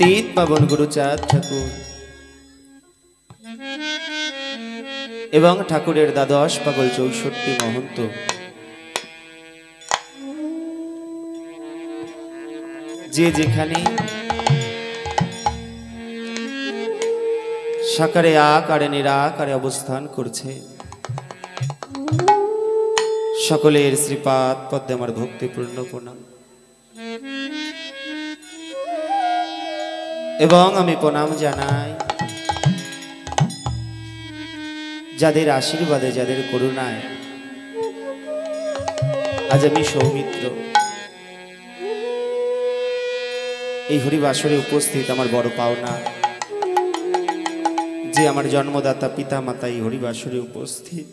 পতিত পাবন গুরুচাঁদ ঠাকুর এবং ঠাকুরের দ্বাদশ পাগল 64 মহন্ত যে যেখানে সাকারে আকারে নিরাকারে অবস্থান করছে সকলের শ্রীপাদ পদ্মে আমার ভক্তিপূর্ণ প্রণাম এবং আমি প্রণাম জানাই যাদের আশীর্বাদে যাদের করুণায় আজ আমি সৌমিত্র এই হরিবাসরে উপস্থিত আমার বড় পাওনা যে আমার জন্মদাতা পিতা মাতা এই হরিবাসরে উপস্থিত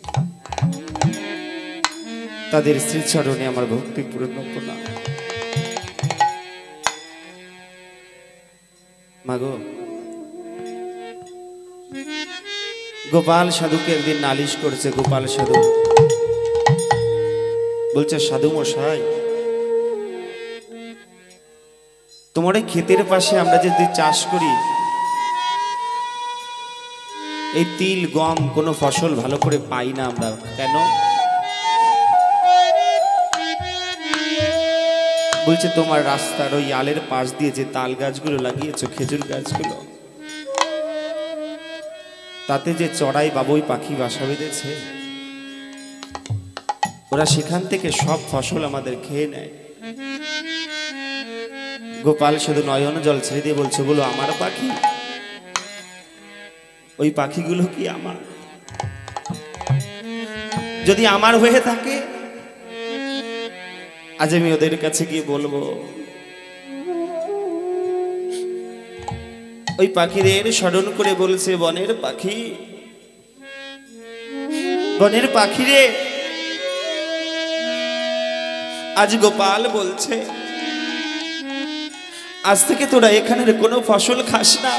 তাদের শ্রীচরণে আমার ভক্তিপূর্ণ প্রণাম মাগো গোপাল সাধুকে একদিন নালিশ করছে গোপাল সাধু বলছে সাধু মশাই তোমার এই ক্ষেতের পাশে আমরা যদি চাষ করি এই তিল গম কোনো ফসল ভালো করে পাই না আমরা কেন বলছে তোমার রাস্তার ওই আলের পাশ দিয়ে যে তাল গাছগুলো লাগিয়েছো খেজুর গাছগুলো তাতে যে চড়াই বাবুই পাখি বাসা বেঁধেছে ওরা সেখান থেকে সব ফসল আমাদের খেয়ে নেয় গোপাল শুধু নয়ন জল ছেড়ে দিয়ে বলছে বলো আমার পাখি ওই পাখিগুলো কি আমার যদি আমার হয়ে থাকে আজ আমি ওদের কাছে গিয়ে বলবো ওই পাখিদের স্মরণ করে বলছে বনের পাখি বনের পাখি রে আজ গোপাল বলছে আজ থেকে তোরা এখানের কোনো ফসল খাস না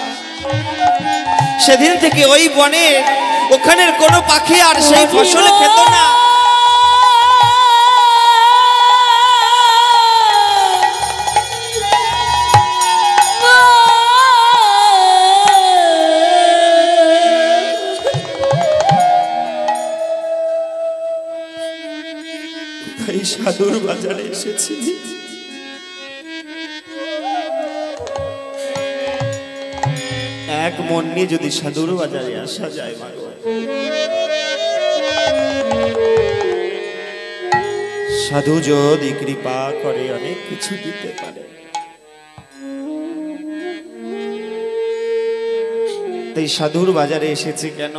সেদিন থেকে ওই বনে ওখানের কোনো পাখি আর সেই ফসল খেত না এই সাধুর বাজারে এসেছি এক মন নিয়ে যদি সাধুর বাজারে আসা যায় সাধু যদি কৃপা করে অনেক কিছু দিতে পারে তাই সাধুর বাজারে এসেছি কেন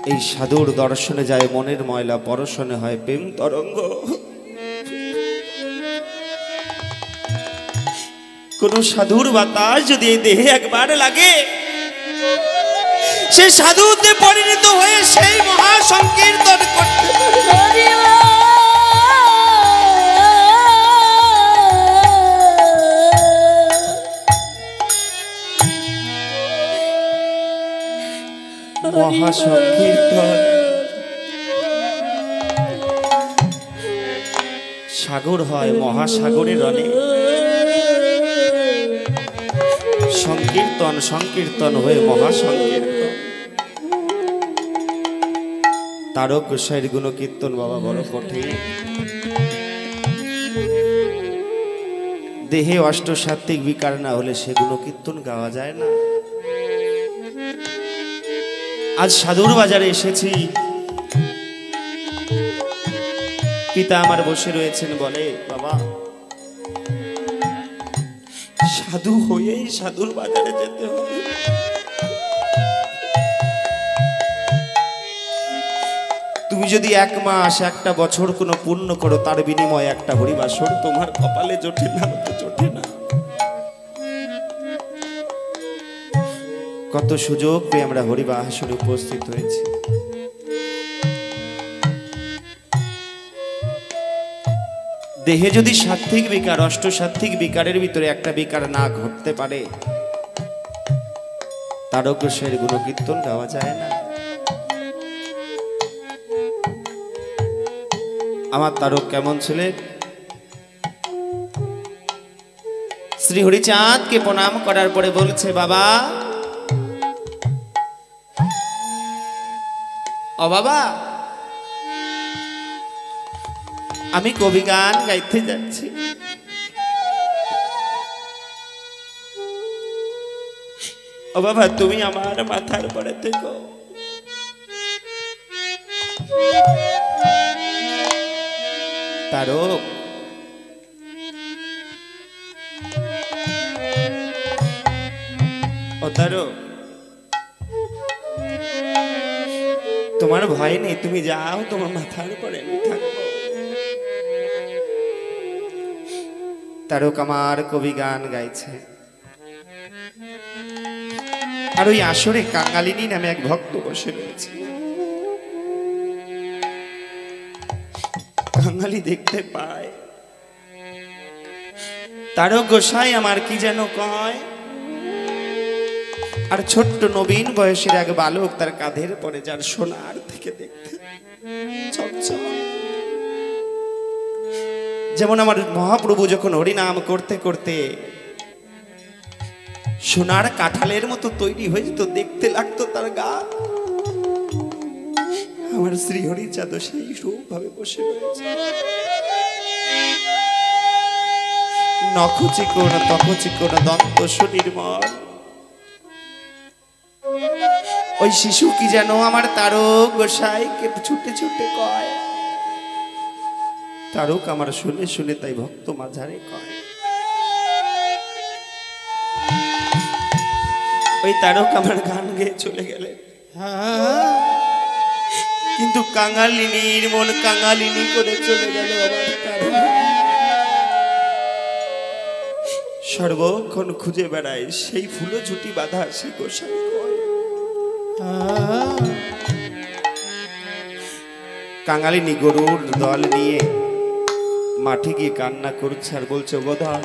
এই সাধুর দর্শনে যায় মনের ময়লা পরশনে হয় প্রেম তরঙ্গ কোন সাধুর বাতাস যদি এই দেহে একবার লাগে সে সাধুতে পরিণত হয়ে সেই মহা সংকীর্তন করতে পারে মহা সংকীর্তন সাগর হয় মহাসাগরের অনেক সংকীর্তন সংকীর্তন হয়ে মহাসংকীর্তন তারক গোসাইয়ের গুণ কীর্তন বাবা বড় কঠিন দেহে অষ্টসাত্ত্বিক বিকার না হলে সে গুণ কীর্তন গাওয়া যায় না আজ সাধুর বাজারে এসেছি পিতা আমার বসে রয়েছেন বলে বাবা সাধু হয়েই সাধুর বাজারে যেতে হবে তুমি যদি এক মাস একটা বছর কোনো পূর্ণ করো তার বিনিময়ে একটা হরিবাসর তোমার কপালে জোটে না তো জোটে না কত সুযোগ পেয়ে আমরা হরিবাসরে উপস্থিত হয়েছি দেহে যদি সাত্ত্বিক বিকার অষ্টসাত্ত্বিক বিকারের ভিতরে একটা বিকার না ঘটতে পারে তারক গোসাইয়ের গুণকীর্তন গাওয়া যায় না আমার তারক কেমন ছিলেন শ্রী হরিচাঁদকে প্রণাম করার পরে বলছে, বাবা ও বাবা, আমি কবি গান গাইতে যাচ্ছি। ও বাবা, তুমি আমার মাথার পরে থেকো। তারক, ও তারক, তোমার ভয় নেই, তুমি যাও, তোমার মাথার উপরে আমি থাকবো। তারক আমার কবি গান গাইছে। আর ওই আসরে কাঙালিনী নামে এক ভক্ত বসে রয়েছে। কাঙালি দেখতে পায় তারক গোসাই আমার কি যেন কয়, আর ছোট্ট নবীন বয়সের এক বালক তার কাঁধের পরে, যার সোনার থেকে দেখতে চকচক। যেমন আমার মহাপ্রভু যখন হরিনাম করতে করতে সোনার কাঁঠালের মতো তৈরি হয়ে যেত, দেখতে লাগতো তার গা, আমার শ্রী হরিচাঁদ সেই রূপ ভাবে বসে রয়েছে। নখ চিকন, ত্বক চিকন, দন্ত সুনির্মল। ওই শিশু কি যেন আমার তারক গোসাইকে ছুটে ছুটে কয়। তারক আমার শুনে শুনে তাই ভক্ত মাঝারে কয়। ওই তারক আমার গান গেয়ে চলে গেলেন, কিন্তু কাঙালিনীর মন কাঙালিনী করে চলে গেল আমার তারক। সর্বক্ষণ খুঁজে বেড়ায় সেই ফুলো ঝুটি বাঁধা সে গোসাই কয়। কাঙালিনী গরুর দল নিয়ে মাঠে গিয়ে কান্না করছে আর বলছে, গোধন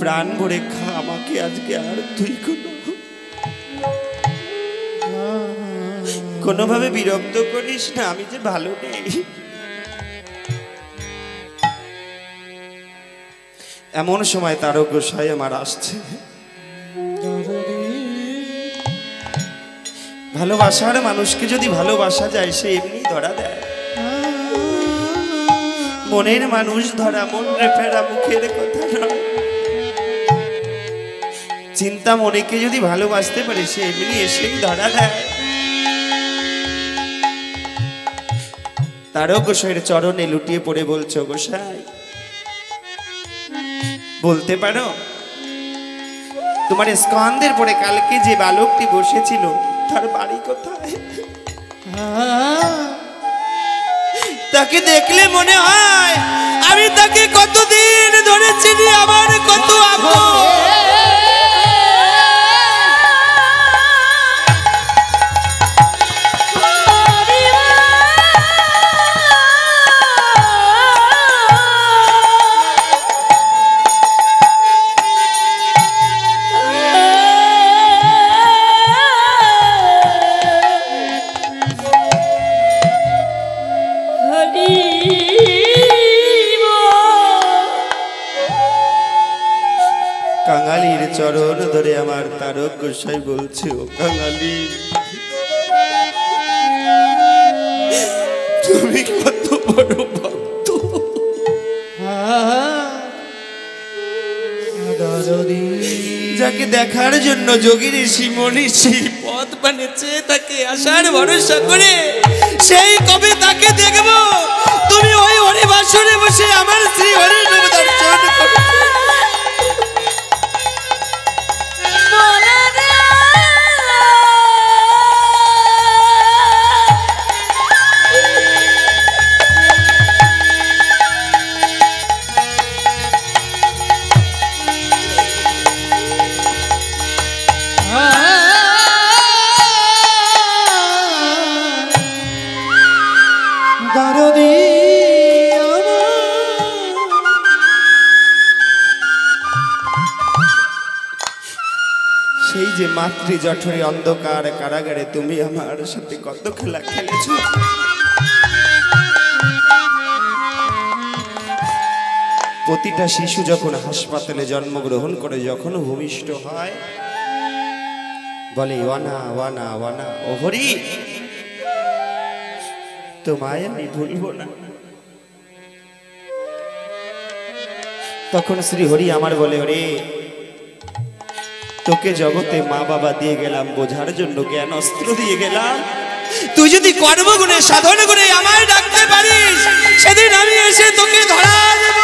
প্রাণ ভরে খা আমাকে আজকে, আর তুই কোনোভাবে বিরক্ত করিস না, আমি যে ভালো নেই। এমন সময় তারক গোসাই আমার আসছে। ভালোবাসার মানুষকে যদি ভালোবাসা যায়, সে এমনি ধরা দেয়। মনের মানুষ ধরা, মন রে ফেরা, মুখের কথা নয়। চিন্তা মনেকে যদি ভালোবাসতে পারে, সে এমনি এসেই ধরা দেয়। তারক গোসাইয়ের চরণে লুটিয়ে পড়ে বলছো, গোসাই বলতে পারো তোমার স্কন্ধের পরে কালকে যে বালকটি বসেছিল তার বাড়ি কোথায়? তাকে দেখলে মনে হয় আমি তাকে কতদিন ধরে চিনি, আমার কত আপন। কাঙালির চরণ ধরে আমার তারক গোসাই বলছে, ও কাঙালি তুমি কত বড় ভক্ত। যাকে দেখার জন্য যোগী ঋষি মনীষী পথ বানিয়েছে, তাকে আসার ভরসা করে সেই কবি তাকে দেখব। তুমি ওই হরিবাসরে বসে আমার শ্রী হরির রূপ দর্শন করো। সেই যে মাতৃ জঠরে অন্ধকার কারাগারে তুমি আমার সাথে কত খেলা খেলেছ। প্রতিটা শিশু যখন হাসপাতালে জন্মগ্রহণ করে, যখন ভূমিষ্ঠ হয়, বলে ওয়ানা ওয়ানা ওয়ানা, ও হরি তোমায় আমি ভুলবো না। তখন শ্রী হরি আমার বলে, ওরে তোকে জগতে মা বাবা দিয়ে গেলাম বোঝার জন্য, জ্ঞান অস্ত্র দিয়ে গেলাম, তুই যদি কর্মগুণে সাধন করে আমায় ডাকতে পারিস, সেদিন আমি এসে তোকে ধরা দেব।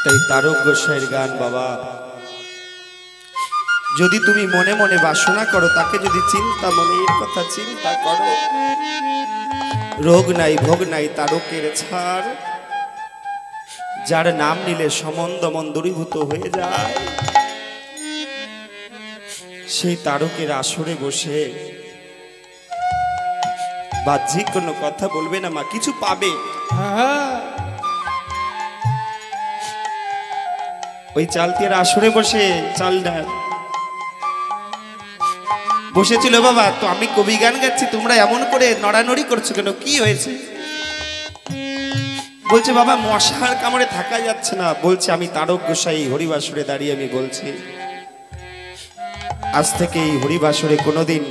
তাই তারক গোসাইয়ের গান, বাবা যদি তুমি মনে মনে বাসনা করো, তাকে যদি চিন্তা মনের কথা চিন্তা করো, রোগ নাই ভোগ নাই তারকের ছাড়, যার নাম নিলে সমন্দ মন দূরীভূত হয়ে যায়, সেই তারকের আসরে বসে বাহ্যিক কোনো কথা বলবে না মা, কিছু পাবে। ওই চালতির আসরে বসে চাল ডাল বসেছিল বাবা। তো আমি কবি গান গাচ্ছি, তোমরা এমন করে নড়ানড়ি করছো কেন, কি হয়েছে? বলছে বাবা মশার কামড়ে থাকা যাচ্ছে না। বলছে আমি তারক গোসাই হরিবাসরে দাঁড়িয়ে আমি বলছি, আজ থেকে এই হরিবাসরে কোনোদিন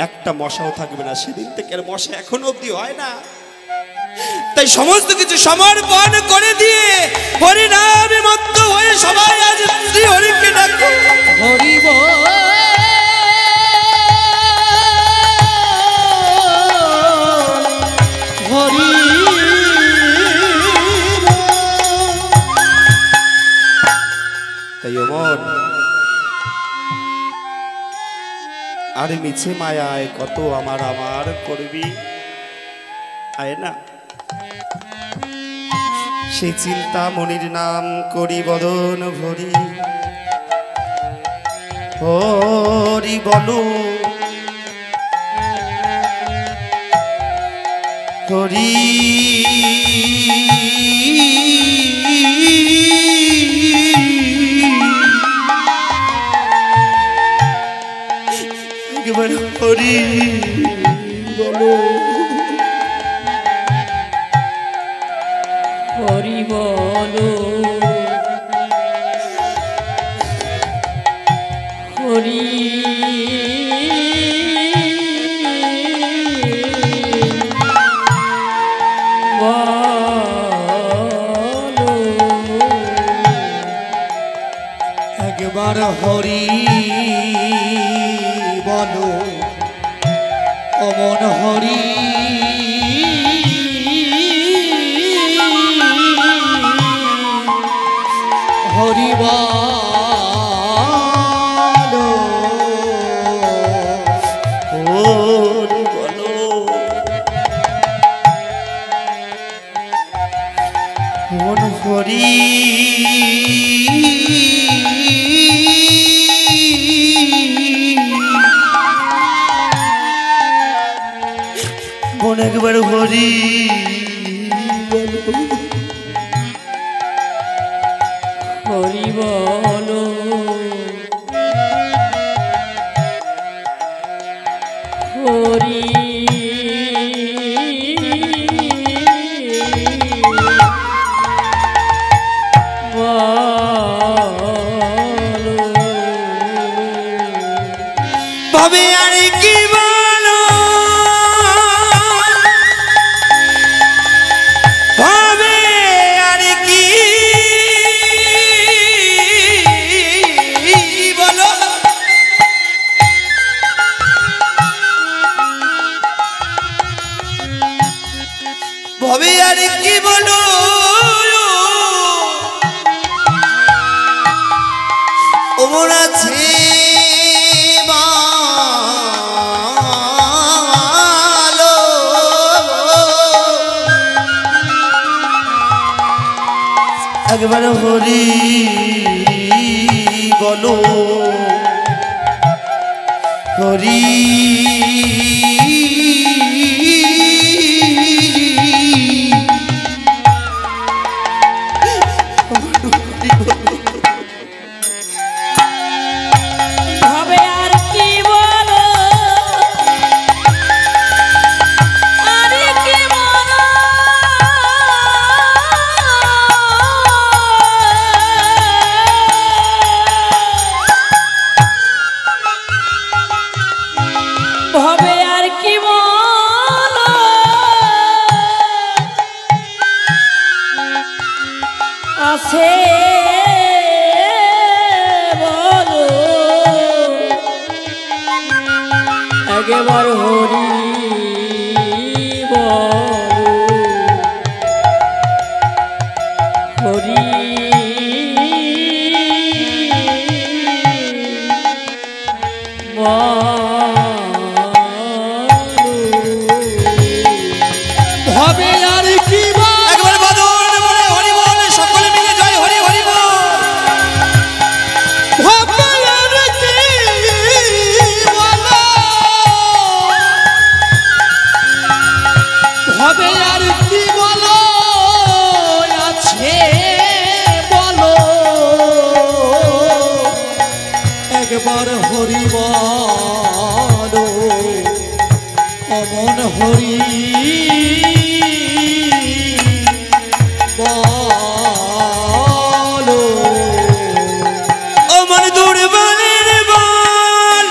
একটা মশাও থাকবে না। সেদিন থেকে আর মশা এখনো অব্দি হয় না। তাই সমস্ত কিছু সমর্পণ করে দিয়ে হরি নামে মত্ত হয়ে সবাই আজ শ্রী হরিকে ডাকো। হরি বল হরি। তাই অমর আর মিছে মায়ায় কত আমার আমার করবি, আয় না সেই চিন্তা মনির নাম করি বদন ভরি। হরি বলো হরি একবার হরি বলো হরি বলো হরি বলো একবার হরি বলো অমন হরি হরি বলো হরি বলো মন হরি মন একবার হরি বলো হরি বলো হরি বলো ভাবে আর কি বলো ভাবে আর কি বলো ভাবে আর কি বলো ওমর আছে ভালো একবার হরি বলো হরি ভবে আর কি একবার বাদন বলে হরি বল সকলে মিলে জয় হরি হরি বল ভবে আর কি বলো ভবে আর কি বলো আছে বলো একবার হরি বলো অমন হরি বলো অমন দুর্বলের বল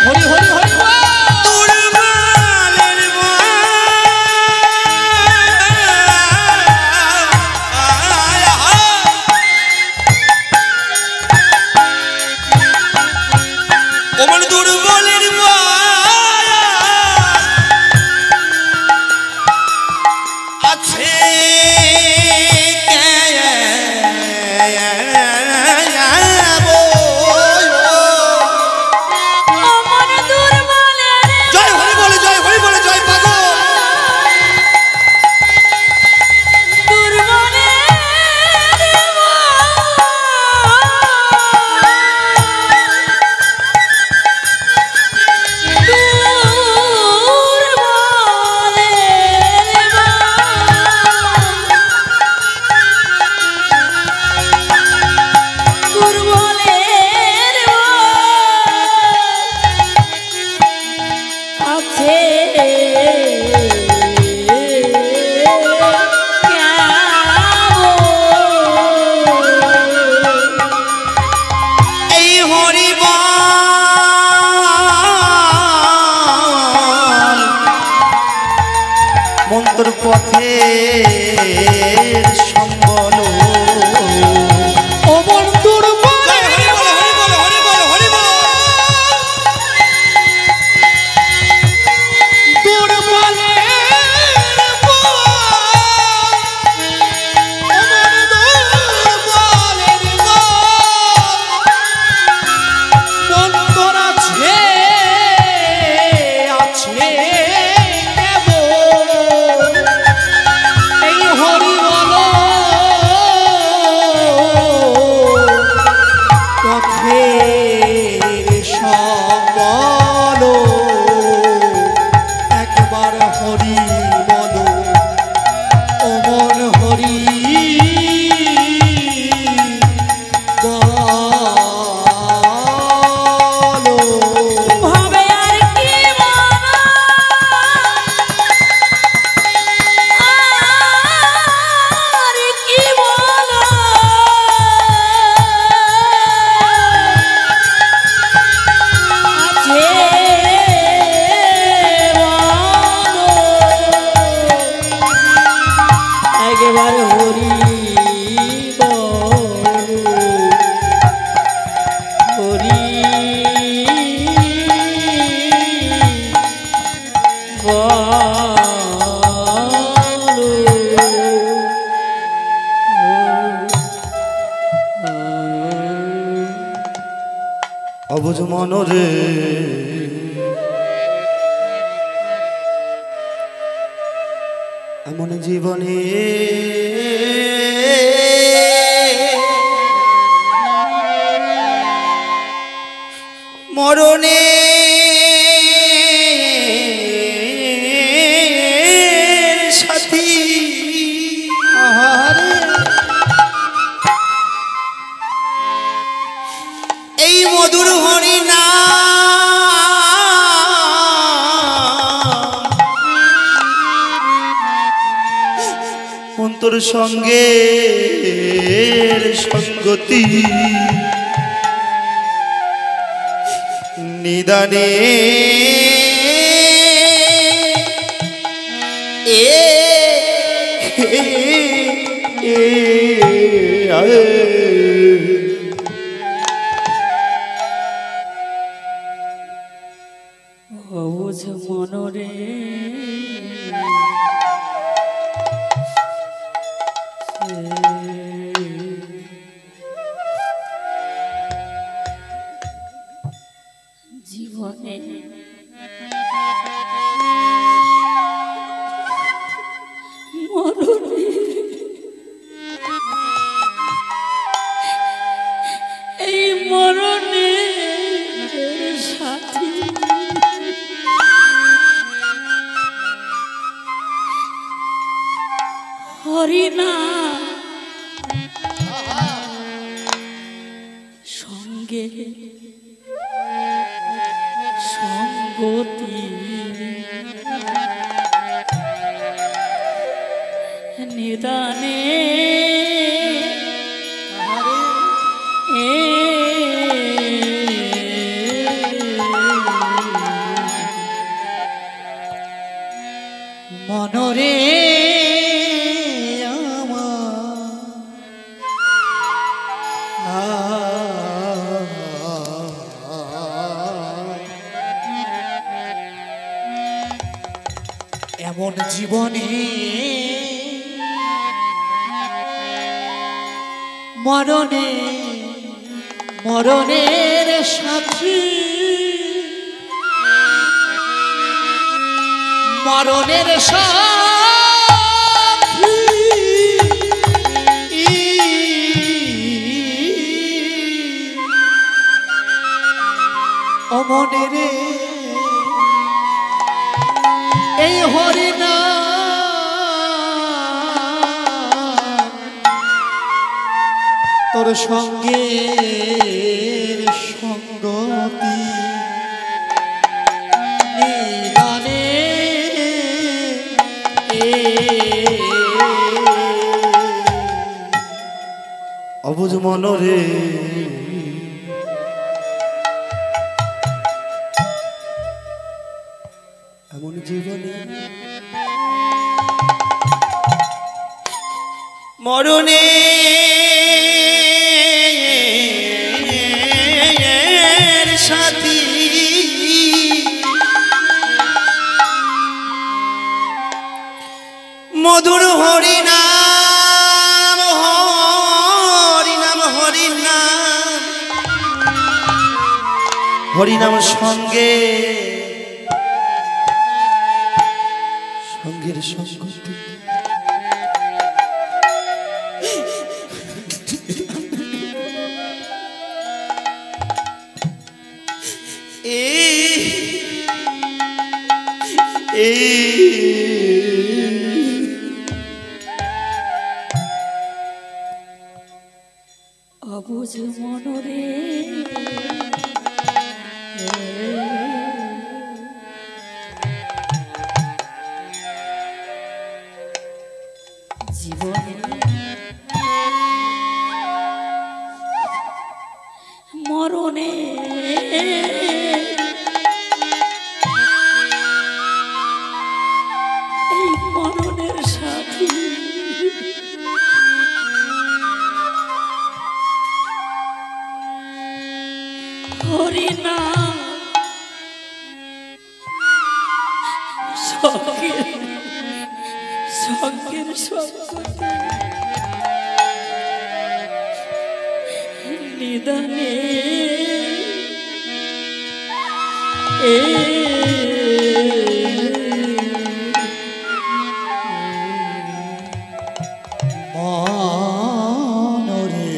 হরি হরি হরি দুর্বলের বল অমন দুর্বলের মন্তর পথে সম্বল অমন দুর্বল হরি বল হরি বল হরি বল হরি বল অবুঝ মনরে এমন জীবনে মরণে সাথী এই মধুর হরি নাম অন্তর সঙ্গে সঙ্গতি নিদানে অবুঝ মনরে জীবনে মরণে এই মরণে সাথী হরিনা সঙ্গে সঙ্গতি নিদানে মনরে এমন জীবনে মরণে মরণের সাথী মরণের সাথী অমনের এই হরিনা তোর সঙ্গে সঙ্গতি নিদানে অবুঝ মনরে এমন জীবনে মরণে সাথী মধুর হরিনাম হরিনাম হরিনাম হরিনাম সঙ্গে সঙ্গের সঙ্গতি অবুঝ মনরে জীবনে মরণে এই মরণের সাথী হরিনা সঙ্গের সঙ্গের সঙ্গতি নিদানে মনরে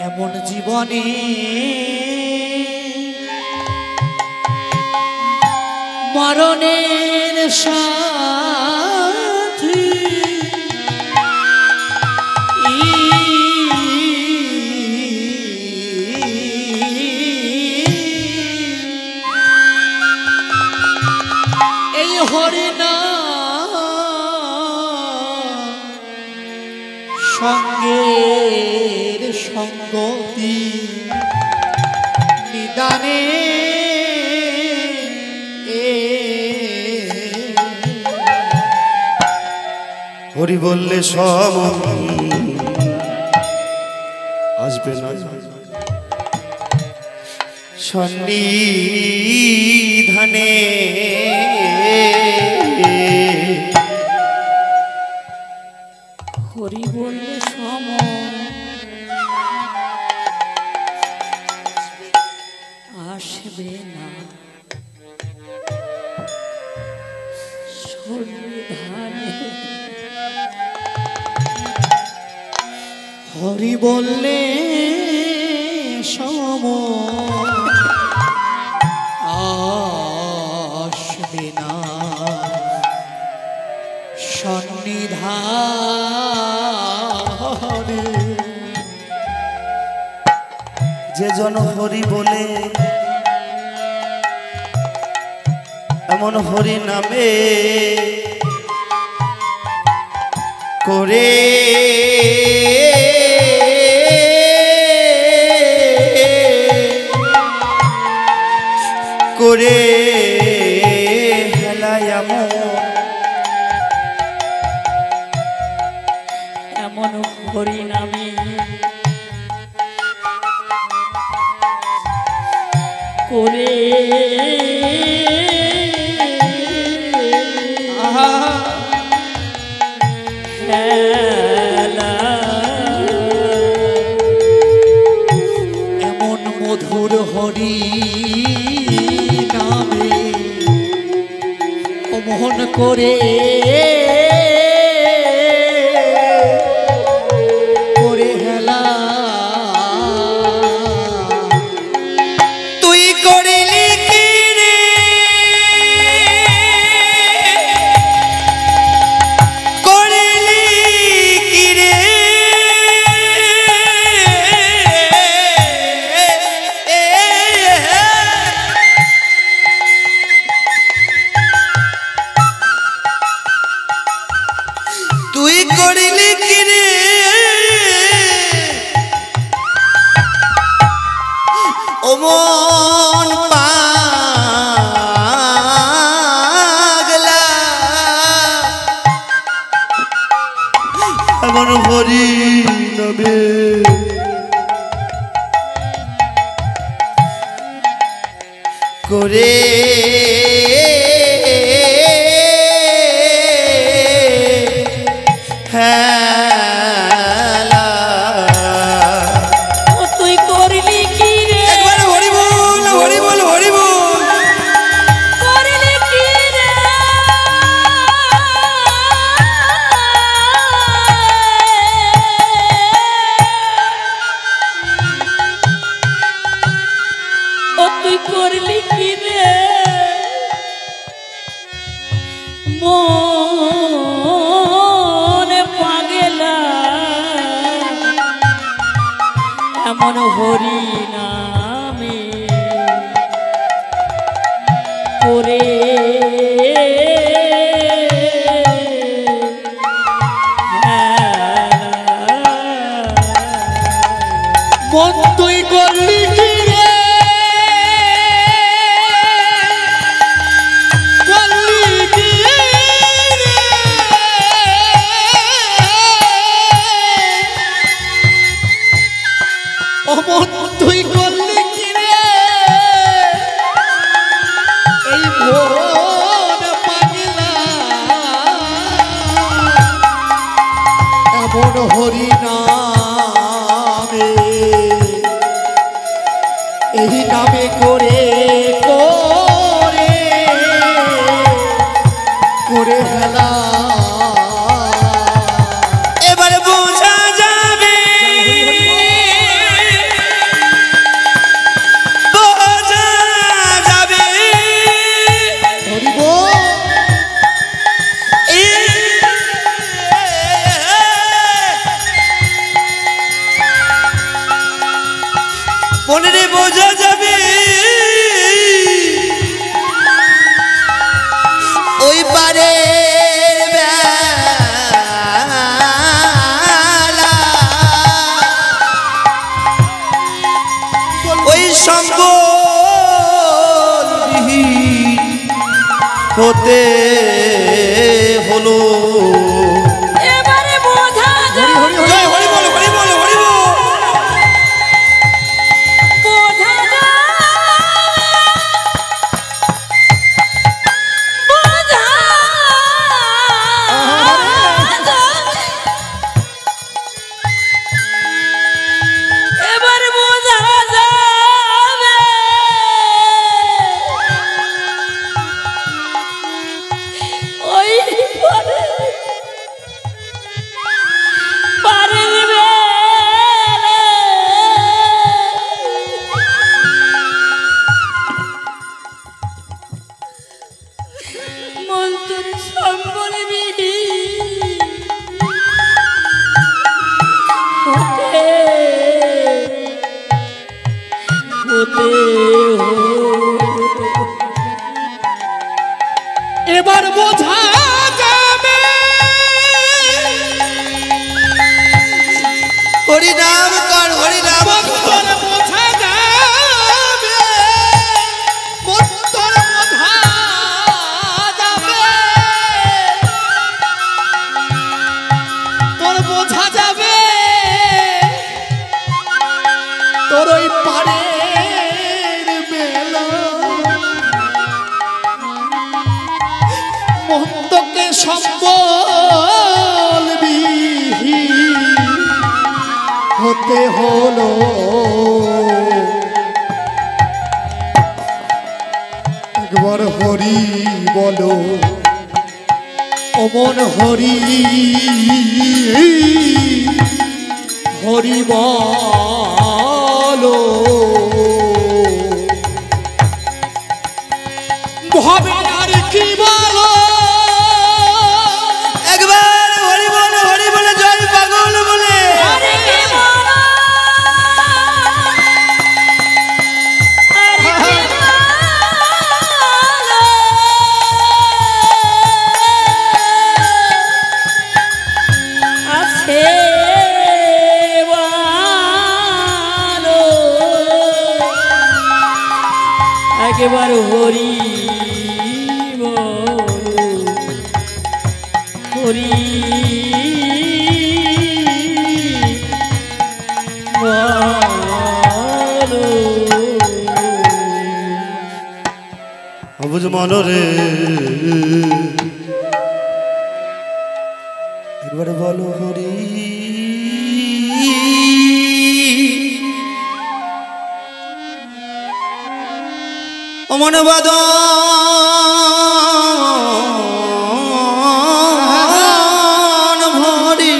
এমন জীবনে মরণের সাথী এই হরিনা সঙ্গের সঙ্গতি নিদানে হরি বললে সব আসবে না সন্নিধানে হরি বললে সম হরি বললে সম আসবে না সন্নিধানে। যে জন হরি বলে এমন হরি নামে করে করে হেলায় এমন হরি নামে করে হেলা এমন মধুর হরি নামে অমন করে করে হেলা তুই করিলি কি রে করিলি কি রে তুই করিলি কি রে ওমন পাগলা এমন হরি নবে করে হেলা ও তুই করলি কি রে একবার হরি বল হরি বল হরি বল করলি কি রে ও তুই করলি কি রে মন পাগলা এমন হরি নামে করে মন তুই করলি কি রে করলি কি রে ও মন তুই করলি কি রে এই ভোর পাগলা এমন হরি নামে এই নামে করে করে করে হেলা এবার বোঝা যাবে বোঝা যাবে হরি বল মনে রে বোঝা যাবে ওই পারে ওই সম্বলবিহীন হতে হলো এবারে বোঝা যায় জয় হরি বল হরি বল হরি বল বোঝা এবার বোঝা যাবে ওই পরে এবার বোঝা যাবে হরি নাম কর হরি নাম তোর বোঝা যাবে তোর বোঝা যাবে তোর বোঝা যাবে তোর ওই পারের বেলা মহন্তকে সম্বল হতে হলো একবার হরি বলো অমন হরি হরি বলো ভাবে আর কি বলো একবার হরি বলে জয় পাগল বলে আরে কে বলো আরে কে বলো আছে বলো একেবারে হরি বলো হরি বলো অবুজ মনরে একবার বলো হরি অমন বাদন ভরি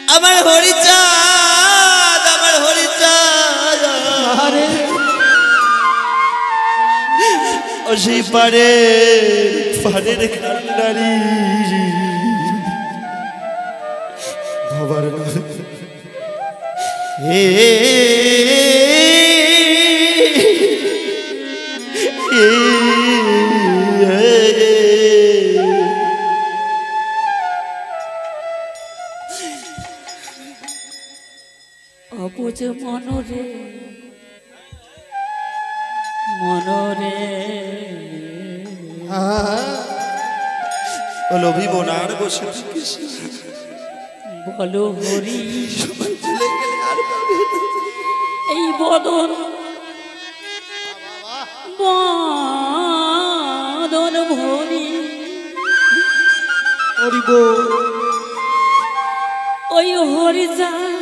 আমার হরিচাঁদ আরে ও সেই পারের কান্ডারি ভবার হে অবুঝ মনরে মনরে ও লোভী বোনার বসে থাকিস বলো হরি সবাই চলে গেলে আর পাবে না। এই বদন বদন ভরি হরি বল ওই হরিচাঁদ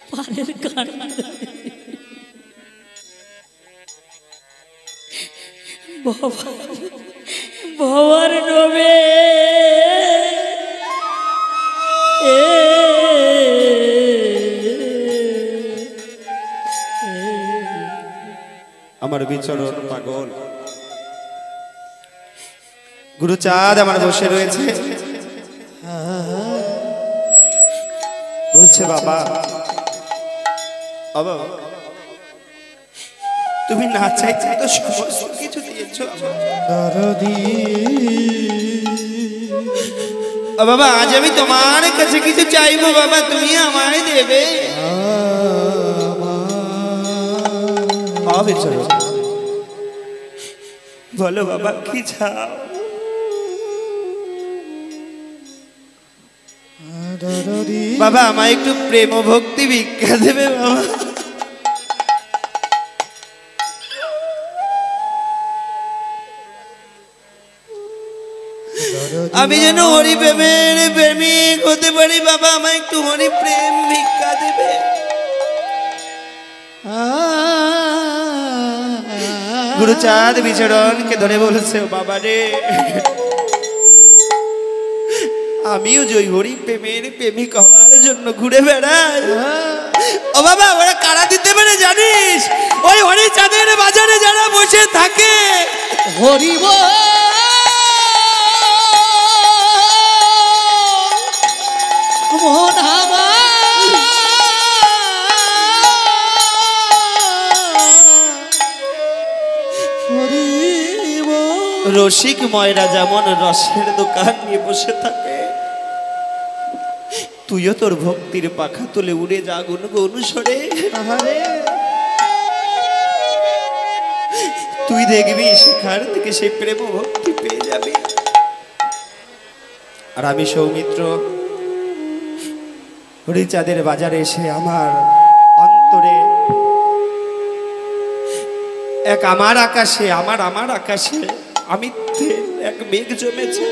পারের কান্না ভবার নবে আমার বিচরণ পাগল গুরুচাঁদ আমার বসে রয়েছে বলছে বাবা বাবা তুমি না চাইতে তো সমস্ত কিছু দিয়েছ বাবা আজ আমি তোমার কাছে কিছু চাইবো বাবা তুমি আমায় দেবে বলো বাবা কি চাও বাবা আমায় একটু প্রেম ও ভক্তি ভিক্ষা দেবে বাবা আমি যেন হরি প্রেমের প্রেমিক হতে পারি বাবা আমায় একটু হরি প্রেম ভিক্ষা দেবে গুরুচাঁদ বিচরণকে ধরে বলেছে ও বাবা রে আমিও জয় হরি প্রেমের প্রেমিক হওয়ার জন্য ঘুরে বেড়াই ও বাবা ওরা কারা দিতে পারে জানিস ওই হরিচাঁদের বাজারে যারা বসে থাকে হরি বল রসিক ময়রা যেমন রসের দোকান নিয়ে বসে থাকে, তুইও তোর ভক্তির পাখা তুলে উড়ে যা গুনগুন সরে। তুই দেখবি সেখান থেকে সেই প্রেম ভক্তি পেয়ে যাবি। আর আমি সৌমিত্র হরিচাঁদের বাজারে এসে আমার অন্তরে এক আমার আকাশে আমার আকাশে আমিত্বের এক মেঘ জমেছে।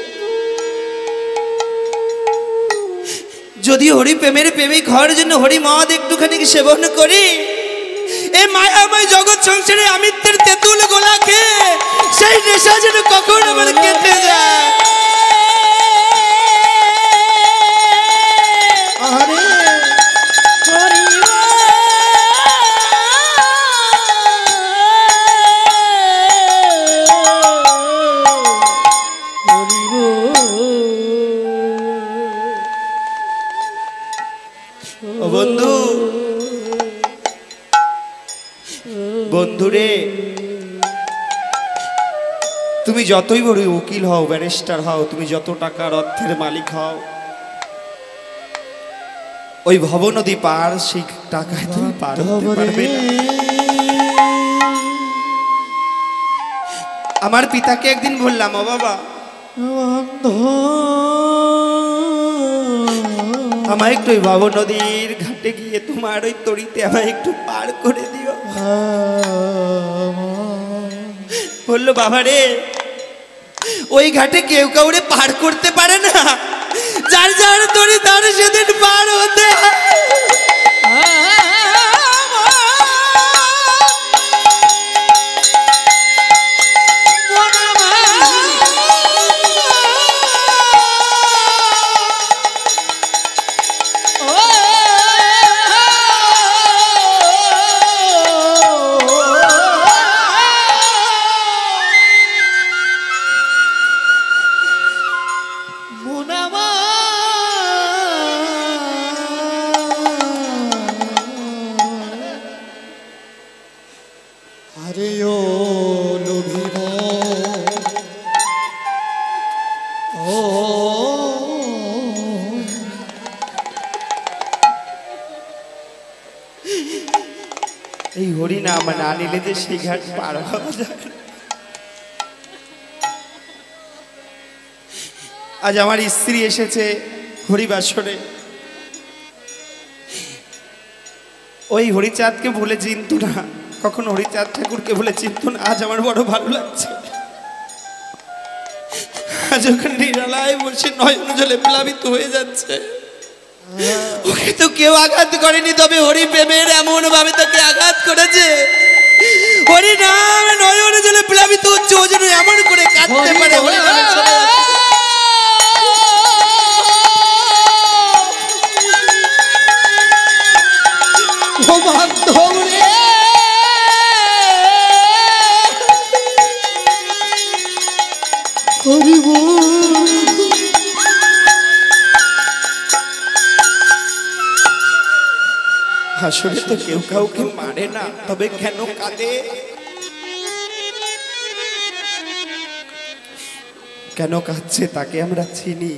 যদি হরি প্রেমের প্রেমিক হওয়ার জন্য হরি মদ একটুখানি সেবন করি, এই মায়াময় জগৎ সংসারে আমিত্বের তেঁতুল গোলা খেয়ে সেই নেশা যেন কখন আমার কেটে যায়। বন্ধু বন্ধুরে, তুমি যতই বড় উকিল হও, ব্যারিস্টার হও, তুমি যত টাকার অর্থের মালিক হও, ওই ভব নদী পার সেই টাকায় তুমি পার হতে পারবে না। আমার পিতাকে একদিন বললাম, ও বাবা, আমায় একটু ওই ভব নদীর ঘাটে গিয়ে তোমার ওই তরিতে আমায় একটু পার করে দিও। বললো, বাবা রে, ওই ঘাটে কেউ কাউরে পার করতে পারে না, যার যার তরি তার সেদিন পার হতে হয়। এই হরি নাম না নিলে যে সেই ঘাট পার হওয়া যায়। আজ আমার স্ত্রী এসেছে হরিবাসরে, ওই হরিচাঁদকে ভুলে চিনতো না, কখনো হরিচাঁদ ঠাকুরকে ভুলে চিনতো না। আজ আমার বড় ভালো লাগছে। আজ ওখানে নিরালায় বসে নয়ন জলে প্লাবিত হয়ে যাচ্ছে। ওকে তো কেউ আঘাত করেনি, তবে হরি প্রেমের এমন ভাবে তাকে আঘাত করেছে। হরি নাম নয়ন জলে প্লাবিত হচ্ছে, ও যেন এমন করে কাঁদতে পারে। হরি নামে আসলে তো কেউ কাউকে মারে না, তবে কেন কাঁদে, কেন কাঁদছে তাকে আমরা চিনি।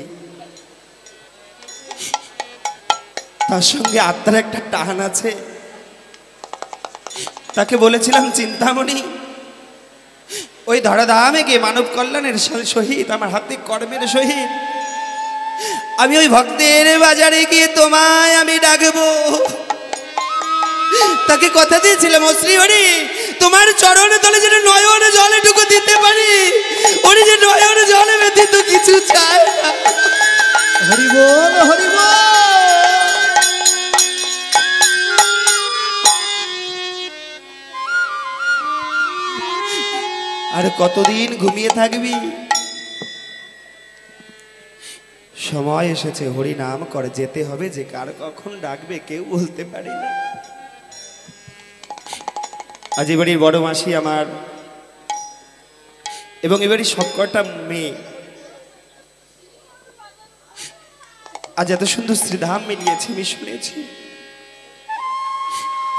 তার সঙ্গে আত্মার একটা টান আছে। তাকে বলেছিলাম, চিন্তামণি, ওই ধরাধামে গিয়ে মানব কল্যাণের সহিত আমার হাতে কর্মের সহিত আমি ওই ভক্তের বাজারে গিয়ে তোমায় আমি ডাকবো। তাকে কথা দিয়েছিলাম, ও শ্রী হরি, তোমার চরণে তলে যেন নয়নে জলে টুকু দিতে পারি। হরি যে নয়নে জলে ব্যতীত কিছু চায় না। হরি বল, হরি বল। আর কতদিন ঘুমিয়ে থাকবি? সময় এসেছে, হরি নাম করে যেতে হবে। যে কার কখন ডাকবে কেউ বলতে পারি না। আজ এবাড়ির বড় মাসি আমার এবং এবারই সবকটা মেয়ে আজ এত সুন্দর শ্রীধাম মিলিয়েছে। আমি শুনেছি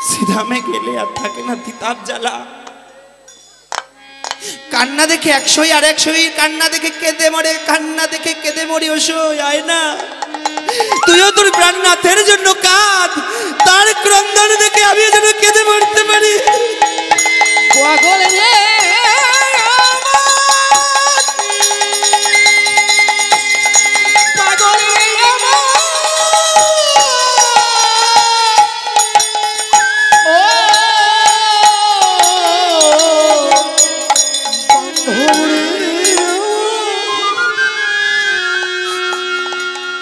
শ্রীধামে গেলে আর থাকে না তিতাব জ্বালা। কান্না দেখে 100 আর 100 কান্না দেখে কেঁদে মরে, কান্না দেখে কেঁদে মরি। ওসই আয় না, তুইও তোর প্রাণনাথের জন্য কাঁদ, তার ক্রন্দন দেখে আমিও যেন কেঁদে মরতে পারি। পাগল রে পাগল রে ও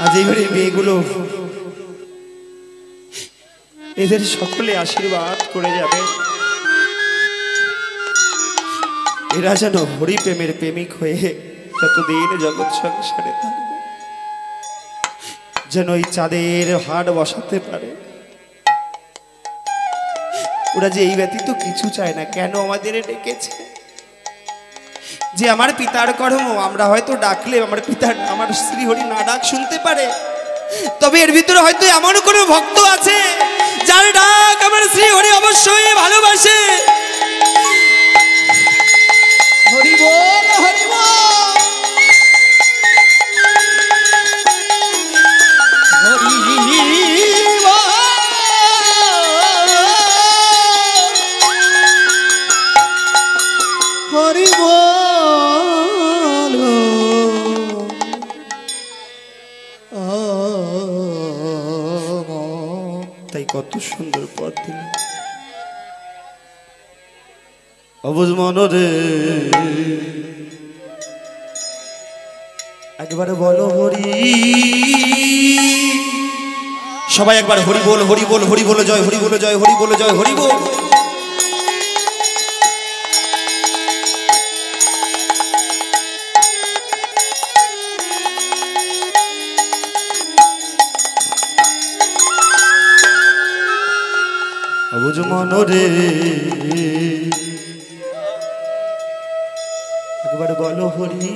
আজ এইবারে মেয়েগুলো এদের সকলে আশীর্বাদ করে যাবে, এরা যেন হরি প্রেমের প্রেমিক হয়ে যতদিন জগৎ সংসারে থাকবে, যেন ওই চাঁদের হাট বসাতে পারে। ওরা যে এই ব্যতীত কিছু চায় না, কেন আমাদের ডেকেছে? যে আমার পিতার কর্ম, আমরা হয়তো ডাকলে আমার পিতার, আমার শ্রী হরি না ডাক শুনতে পারে, তবে এর ভিতরে হয়তো এমন কোনো ভক্ত আছে যার ডাক আমার শ্রী হরি অবশ্যই ভালোবাসে। হরি বল হরি বল হরি বল হরি বল তাই কত সুন্দর পথ দিল অবুঝ মনরে, একবারে বলো হরি, সবাই একবার হরি বল হরি বল হরি বল জয়, হরি বল জয়, হরি বল জয়, হরি বল। অবুঝ মনরে, একবার বলো হরি,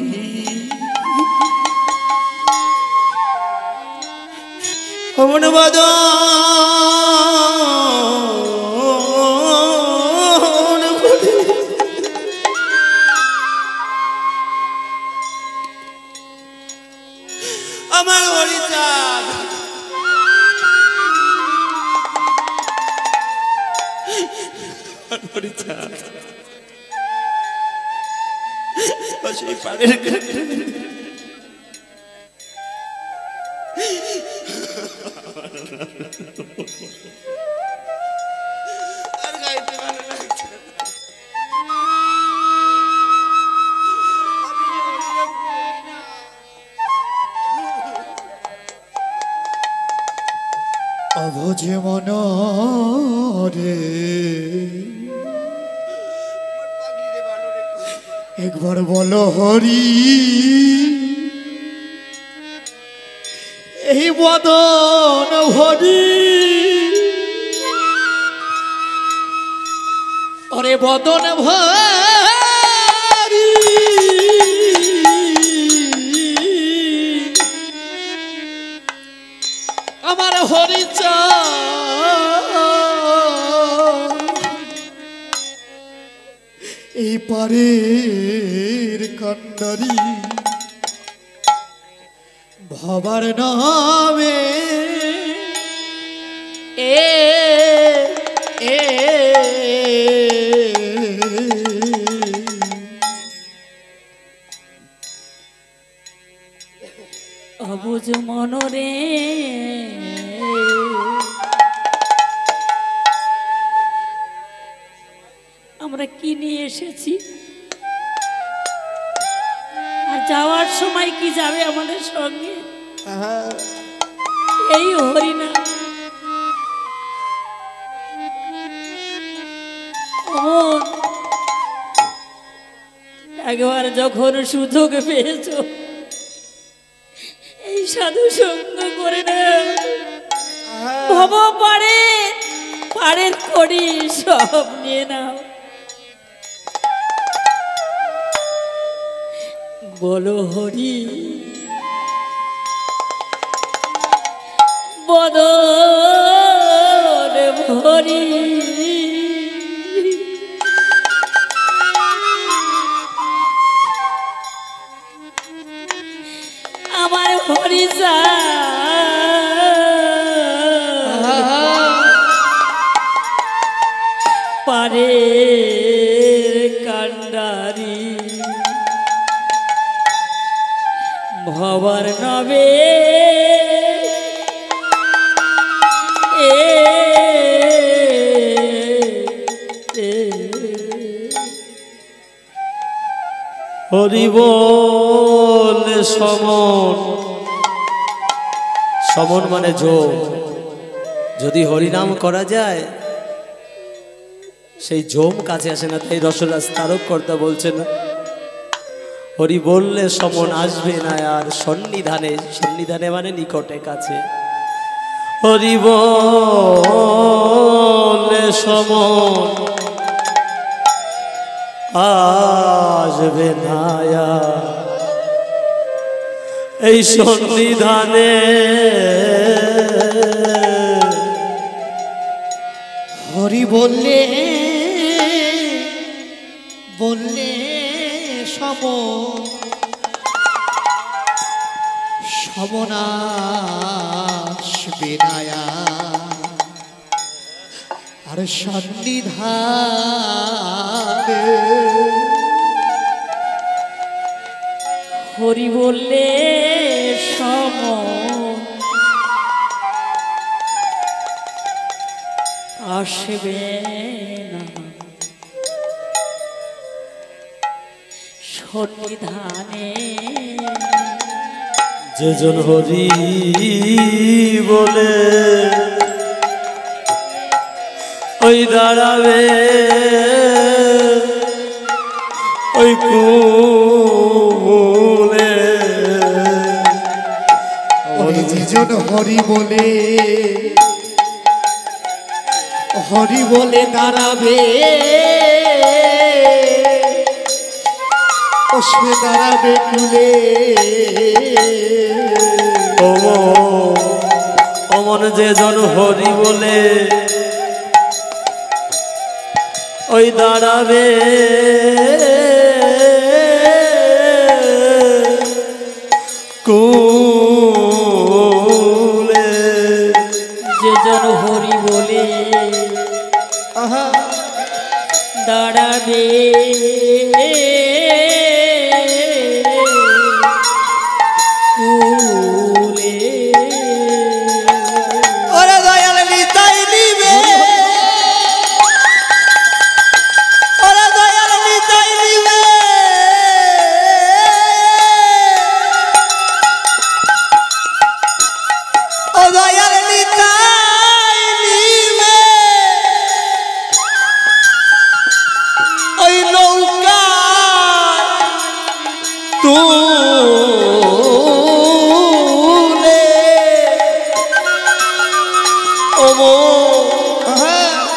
পবন বদন আমার হরিচাঁদ, হরিচাঁদ সেই পাড়ের আর গাইতে ভালো লাগছে না। অবুঝ মন রে, একবার বলো হরি, এই বদন ভরি, ওরে বদন ভরি আমার হরিচাঁদ, এই পারের কান্ডারি ভবার নামে এ এ অবুঝ মনরে, আমরা কি নিয়ে এসেছি, আর যাওয়ার সময় কি যাবে আমাদের সঙ্গে? এই হরিনা অমন, একবার যখন সুযোগ পেয়েছ এই সাধু সঙ্গ করে না, ভব পাড়ের করি সব নিয়ে নাও, বলো হরি বদন ভরি, পারে কান্ডারি ভবার নবে হরি বল সমন। সমন মানে যোগ। যদি হরিনাম করা যায় সেই জম কাছে আসে না। তাই রসরাজ তারক কর্তা বলছেন হরি বললে সমন আসবে না আর সন্নিধানে। সন্নিধানে মানে নিকটে কাছে। হরি বললে সমন আসবে না আর এই সন্নিধানে। হরি বললে বললে সমনাশ বিনায়া আর সন্নিধানে। হরি বললে সম আসবে না সন্নিধানে। যেজন হরি বলে ওই দাঁড়াবে ওই কুলে। ওরে যেজন হরি বলে দাঁড়াবে সে দাঁড়াবে কুলে। অমন যেজন হরি বলে ওই দাঁড়াবে কুলে। যেজন হরি বলে দাঁড়াবে কুলে। ওরে দয়াল নিতাই নিবে, ওরে দয়াল নিতাই নিবে, ও দয়াল নিতাই নিবে ওই নৌকা তুলে।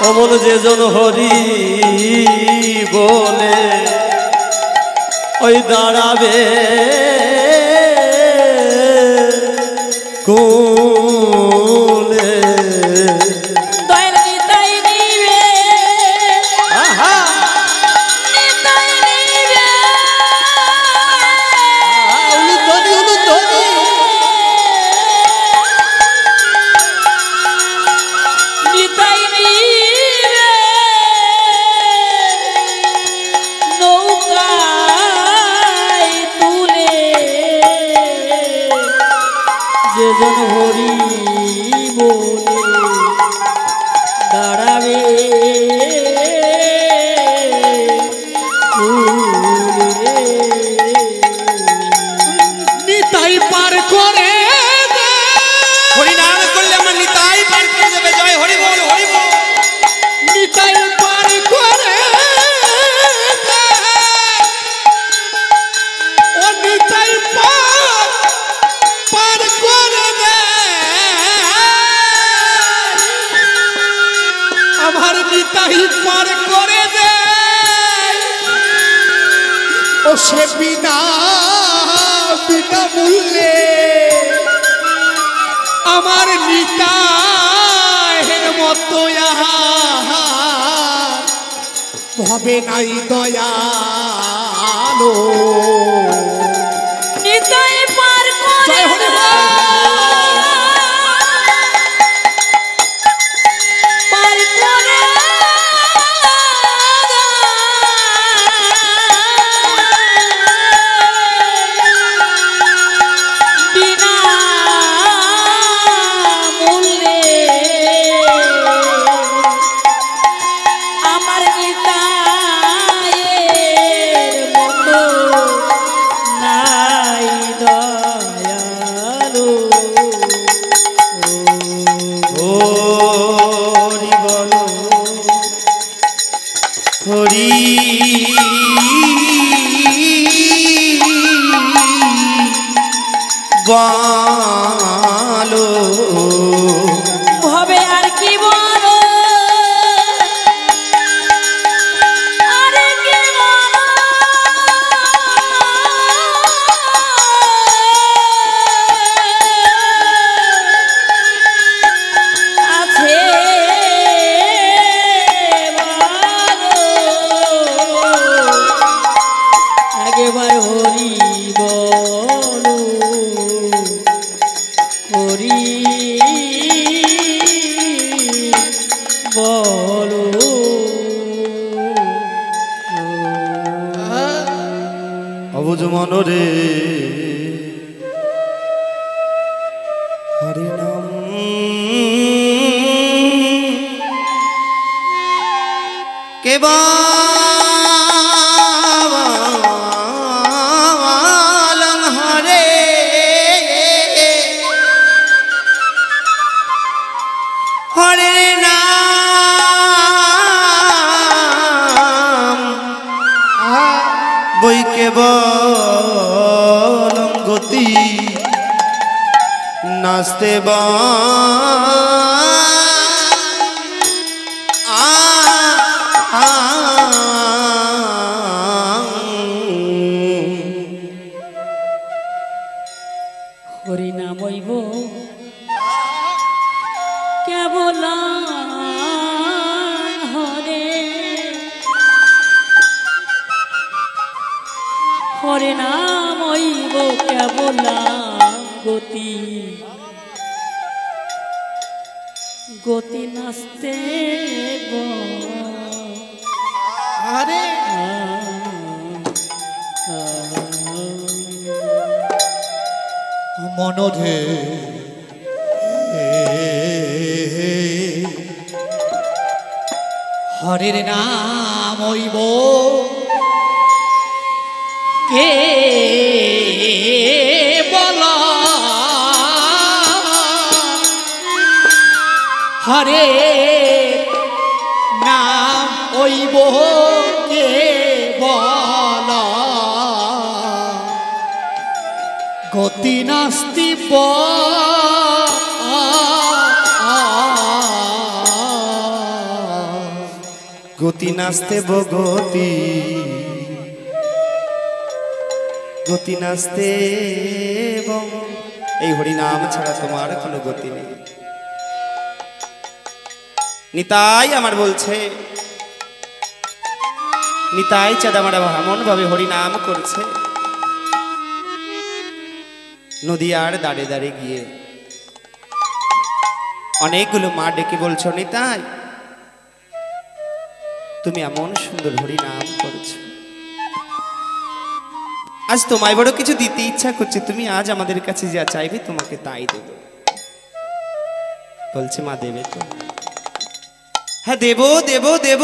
অমন যেজন হরি বলে ওই দাঁড়াবে কুলে। দয়াল নিতাই নিবে, নিতাই নিবে, নিতাই নিবে নৌকায় তুলে। যেজন হরি বলে দাঁড়াবে কুলে। নিতাই পার করে দে। হরি নাম করলে আমার নিতাই পার করে দেবে। জয় হরি বল, হরি বল। নিতাই পার করে দে। ও নিতাই পার করে দে। আমার নিতাই পার করে দে। ও সে বিনা মূল্যে আমার নিতাইয়ের মতো ভাবে নাই দয়ালো। নিতাই পার করে জয় হরি বল। পার করে হরি বলো হবে আর কি বলো আর কি বলো আছে বলো আগেবার হরি বলো হরি বলো অবুঝ মনরে হরি নাম কেবলং হরে হরে নাম বই কেবলং গতি নাচতে বা হরি নাম হইব কেবল হরে হরে নাম হইব কেবল গতি গতি নাচতে আরে মনরে হরের নাম হইব কে বল হরে নাম হইব কে বল গতি নাস্তি গতি নাচতে বগতি গতি নাচতে এবং এই হরি নাম ছাড়া তোমার কোনো গতি নেই। নিতাই আমার বলছে, নিতাই চাঁদ আমার এমন ভাবে হরি নাম করছে, নদীয়ার দাঁড়ে দাঁড়ে গিয়ে অনেকগুলো মা ডেকে বলছো, নিতাই তুমি এমন সুন্দর হরি নাম করছো, আজ তোমায় বড় কিছু দিতে ইচ্ছা করছে, তুমি আজ আমাদের কাছে যা চাইবে তোমাকে তাই দেব। বলছে মা দেবে তো? হ্যাঁ দেব দেব দেব,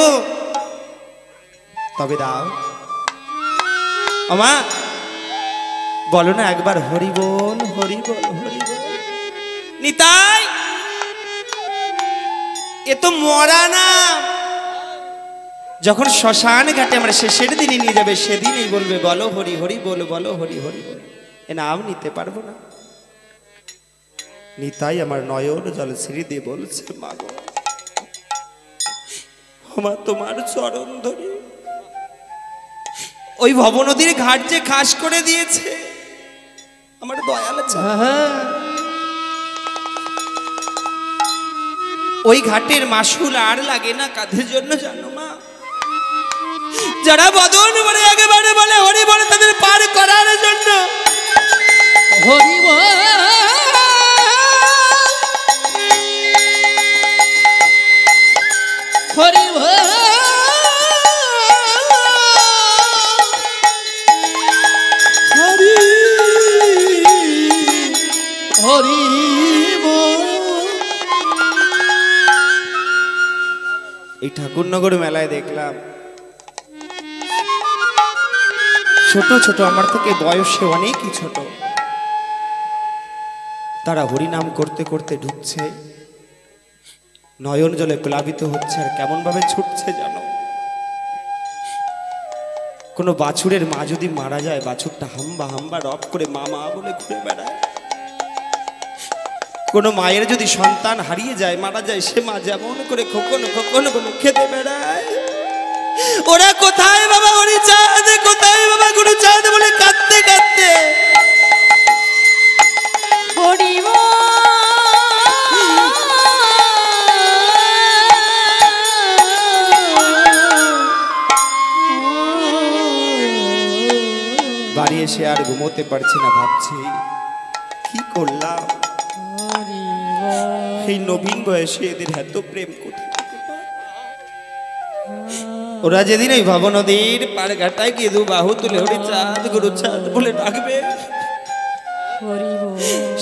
তবে দাও। আমা বলো না একবার হরি বল হরি বল হরি বল। নিতাই এ তো মরা না, যখন শ্মশান ঘাটে আমরা শেষের দিনে নিয়ে যাবে সেদিনই বলবে বলো হরি হরি বল, বলো হরি হরি বল। এ নাম নিতে পারবো না। নিতাই আমার নয়ন জল ছিঁড়ে দিয়ে বলছে, মা গো আমার তোমার চরণ ধরে ওই ভবনদীর ঘাট যে খাস করে দিয়েছে, আমার দয়াল ওই ঘাটের মাসুল আর লাগে না কাঁধের জন্য, জানো মা? যারা বদন বলে একেবারে বলে হরি বলে তাদের পার করার জন্য হরি বল হরি বল হরি হরি বল। এই ঠাকুরনগর মেলায় দেখলাম ছোট ছোট, আমার থেকে বয়সে অনেকই ছোট, তারা হরিনাম করতে করতে ঢুকছে, নয়ন জলে প্লাবিত হচ্ছে, আর কেমন ভাবে ছুটছে জানো? কোনো বাছুরের মা যদি মারা যায়, বাছুরটা হাম্বা হাম্বা রব করে মা মা বলে ঘুরে বেড়ায়। কোনো মায়ের যদি সন্তান হারিয়ে যায়, মারা যায়, সে মা যেমন করে খোকন খোকন বলে খেতে বেড়ায়। ওরা কোথায় বাবা হরিচাঁদ, কোথায় বাবা গুরুচাঁদ বলে কাঁদতে কাঁদতে হরিব বাড়ি এসে আর ঘুমোতে পারছি না, ভাবছি কি করলাম। এই নবীন বয়সে এদের এত প্রেম কোথায় থেকে পায়? ওরা যেদিন ওই ভব নদীর পাড় ঘাটায় গিয়ে দু বাহু তুলে হরিচাঁদ গুরুচাঁদ বলে ডাকবে,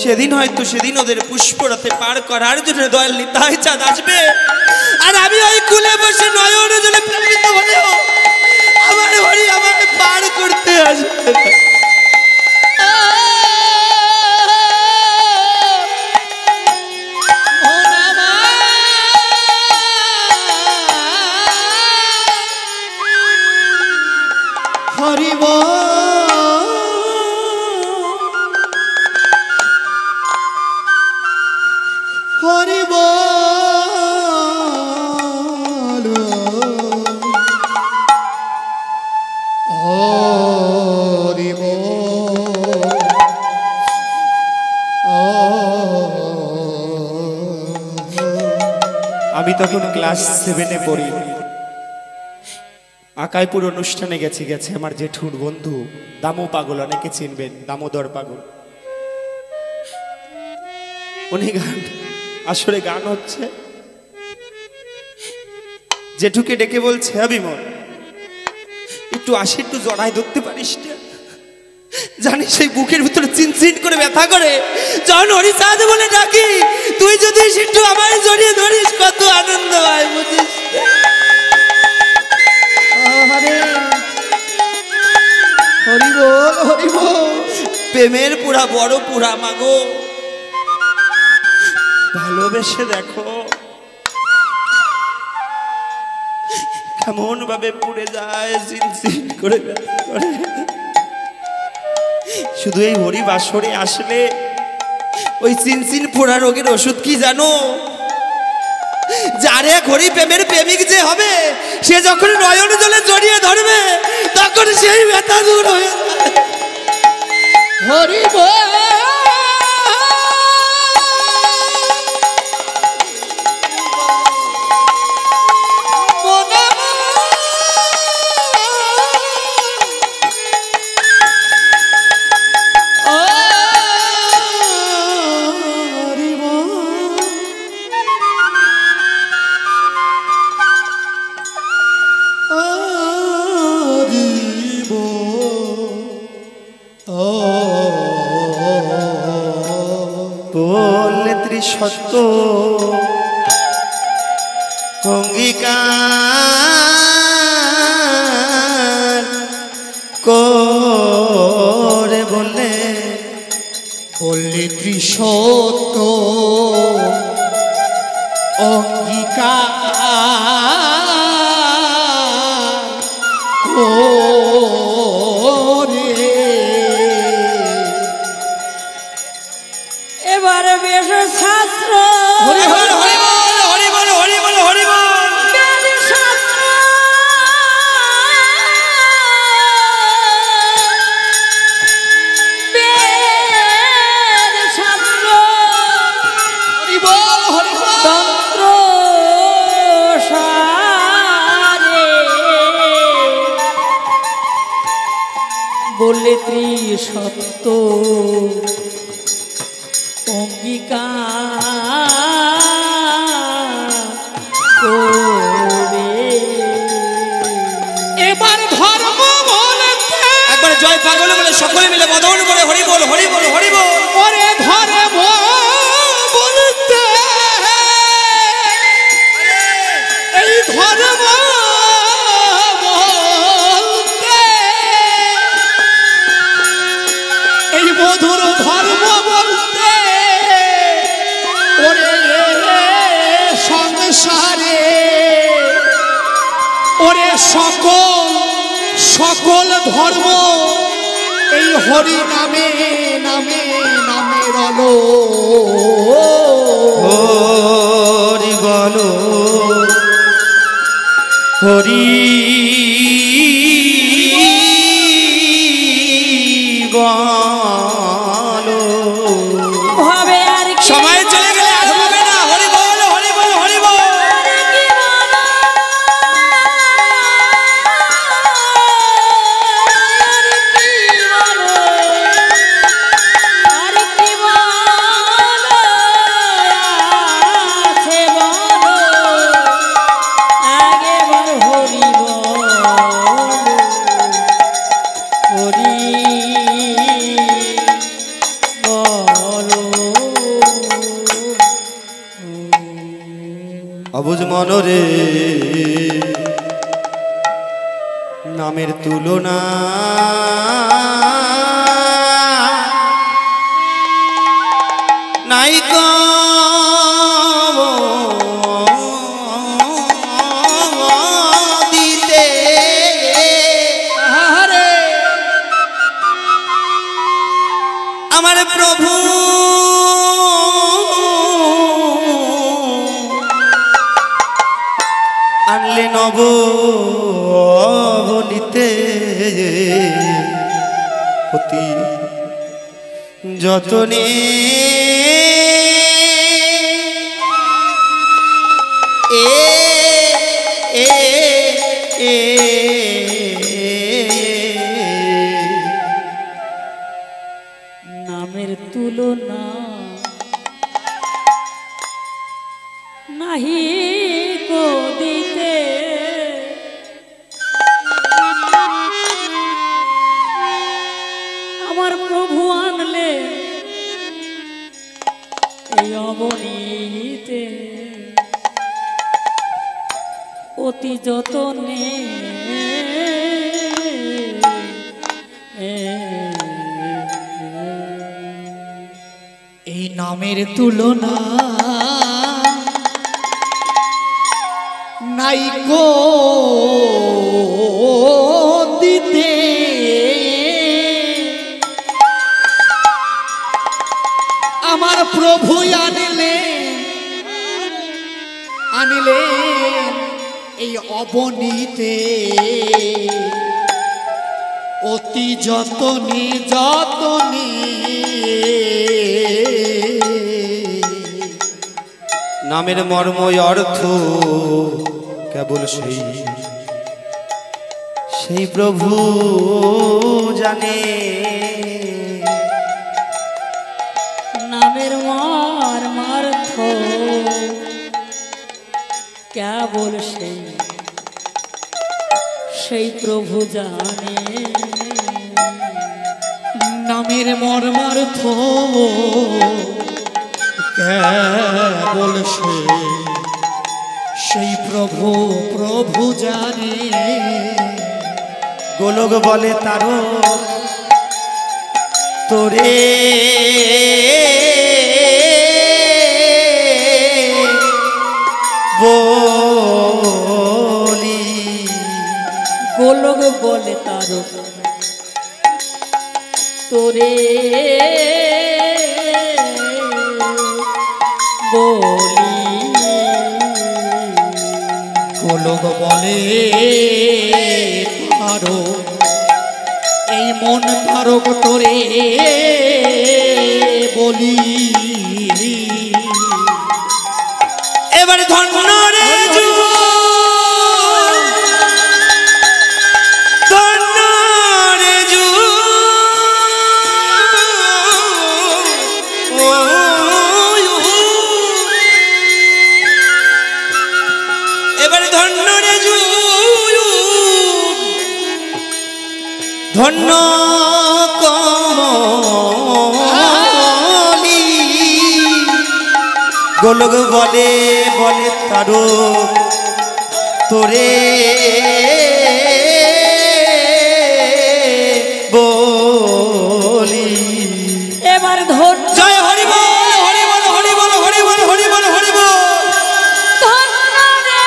সেদিন হয়তো সেদিন ওদের পুষ্পরথে পার করার জন্য দয়াল নিতাই চাঁদ আসবে। আর আমি ওই কুলে বসে নয়ন জলে প্রেমিত হলেও আমার হরি আমাকে পার করতে আসবে। হরিব হরিব হরিব আমি তখন ক্লাস 7-এ পড়ি। আকাইপুর অনুষ্ঠানে গেছে আমার জেঠুর বন্ধু দামু পাগল, অনেকে চিনবেন, দামোদর পাগল। উনি গান আসলে গান হচ্ছে, জেঠুকে ডেকে বলছে, বিমল একটু আসি, একটু জড়াই ধরতে পারিস না? জানিস সেই বুকের ভিতরে চিনচিন করে ব্যথা করে যখন হরিচাঁদ বলে ডাকি, তুই যদি একটু আমায় জড়িয়ে ধরিস কত আনন্দ হয় বুঝিস। হরিব হরিব প্রেমের পুরা বড় পুরা মাগো, ভালোবেসে দেখো কেমন ভাবে পুড়ে যায়, চিনচিন করে ব্যথা করে। শুধু এই হরি বাসরে আসলে ওই চিনচিন পোড়া রোগের ওষুধ কি জানো? যার এক হরি প্রেমের প্রেমিক যে হবে, সে যখন নয়ন জলে জড়িয়ে ধরবে তখন সেই ব্যথা দূর হয়ে যায়। হরিব বললে ত্রিসত্য অঙ্গীকার করে বললে, বললে ত্রিসত্য অঙ্গীকার করে এবারে বেশ শাস্ত্র হরি বল হরি বল হরি বল হরি বল হরি বল। বললে ত্রিসত্য অঙ্গীকার করে এবার ধর্ম বলতে একবার জয় পাগল বলে সকলে মিলে বদন করে হরি বল হরি বল হরি বল। ওরে ধর্ম বলতে এই ধর্ম বলতে এই মধুর ধর্ম বলতে ওরে সংসারে ওরে সকল সকল ধর্ম এই হরি নামে নামে নামে রলো হরি বলো হরি বলো। হবে আর কি সময় চলে গেলে আর হবে না। হরি বল হরি বল হরি বল। আর কি বলো, আর কি বলো, আর কি বলো, আছে বলো, আগেবার হরি বলো, হরি বলো। অবুঝ মনরে নামের তুলনা নাই গো দিতে আমার প্রভু আনলে নব বলিতে অতি যতনে এ এ এ নামের তুলনা নাহি কো দিতে আমার প্রভু আনলে এই অবনীতে অতি যতনে এই নামের তুলনা নাই গো দিতে আমার প্রভু আনিলেন এই অবনীতে অতি যতনে যতনে নামের মর্ম অর্থ কেবল সেই প্রভু জানে। নামের মর্মার্থ কেবল সেই প্রভু জানে। নামের মর্মার্থ কেবল সেই প্রভু প্রভু জানে। গোলক বলে তারো তোরে বলি গোলক বলে তারো তোরে বলি। গোলক বলে তারো এই মন তারক তোরে বলি। এবার ধন্য রে ধন্য রে এবার ধন্য রে ধন্য কমলি গোলক বলে বলে তারো তোরে বলি। এবার ধন জয় হরি বল হরি বল হরি বল হরি বল হরি বল হরি বল। ধন্য রে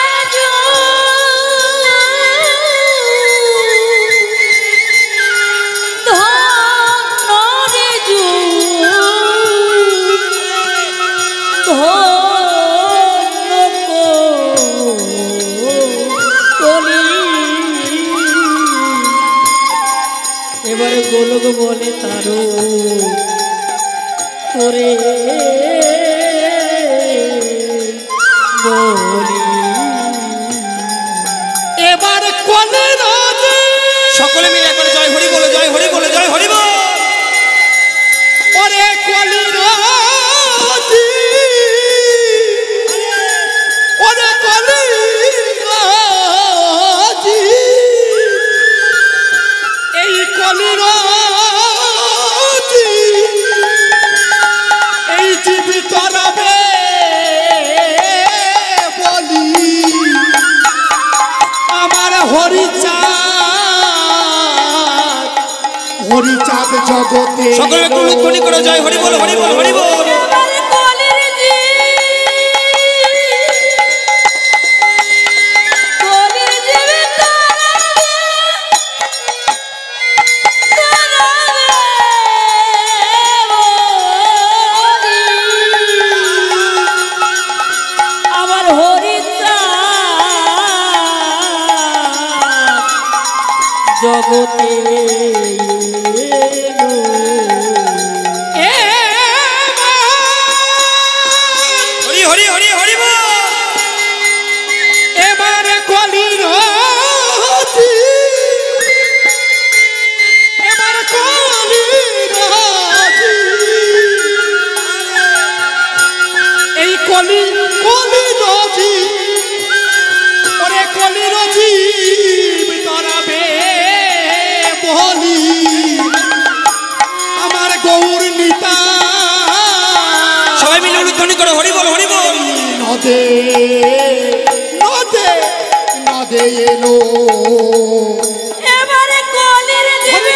এবারে গোলক বলে তারো তোরে বলি এবার কোলে রাজে সকলে মিলে একবার জয় হরি বলে, জয় হরি বলে, জয় হরি বল। ওরে কোলে রাজে ওরে কোলে রাজে এই কোলে রাজে এই জীবিত রবে বলি আমার হরিচাঁদ জগতে সকলে একটু ধ্বনি করে জয় হরি বল, হরি বল, হরি বল। এবারে কলির জি কলির জীবে আমার হরিচাঁদ জগতে হরি হরি হরি হরি বল। এবারে কলির রাজি এবারে কলির রাজি এই কলির রাজি ওরে কলির রাজি তরাবে বলি আমার গৌর নিতা সবাই মিলে ধ্বনি করে হরি বল, হরি বল। নদে নদে নদে এলো এবারে কলির জীবে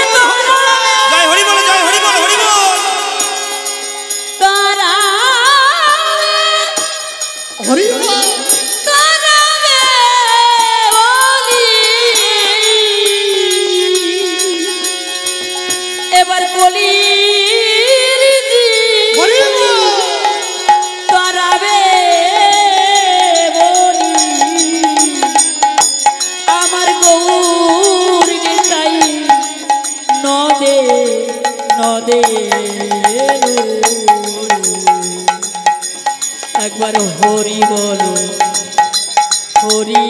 জয় হরি বল, জয় হরি বল, হরি বল। তারা হরি তারাবে বলি এবার কলির জি হরি তারাবে বলি আমার গৌর নিতাই নদে নদে একবার হরি বলো হরি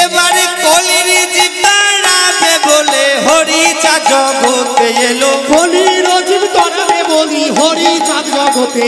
এবারে কলির জিতারাবে বলে হরিচাঁদ জগতে এলো। বলি রজিব তরাবে বলি হরি চাঁদ জগতে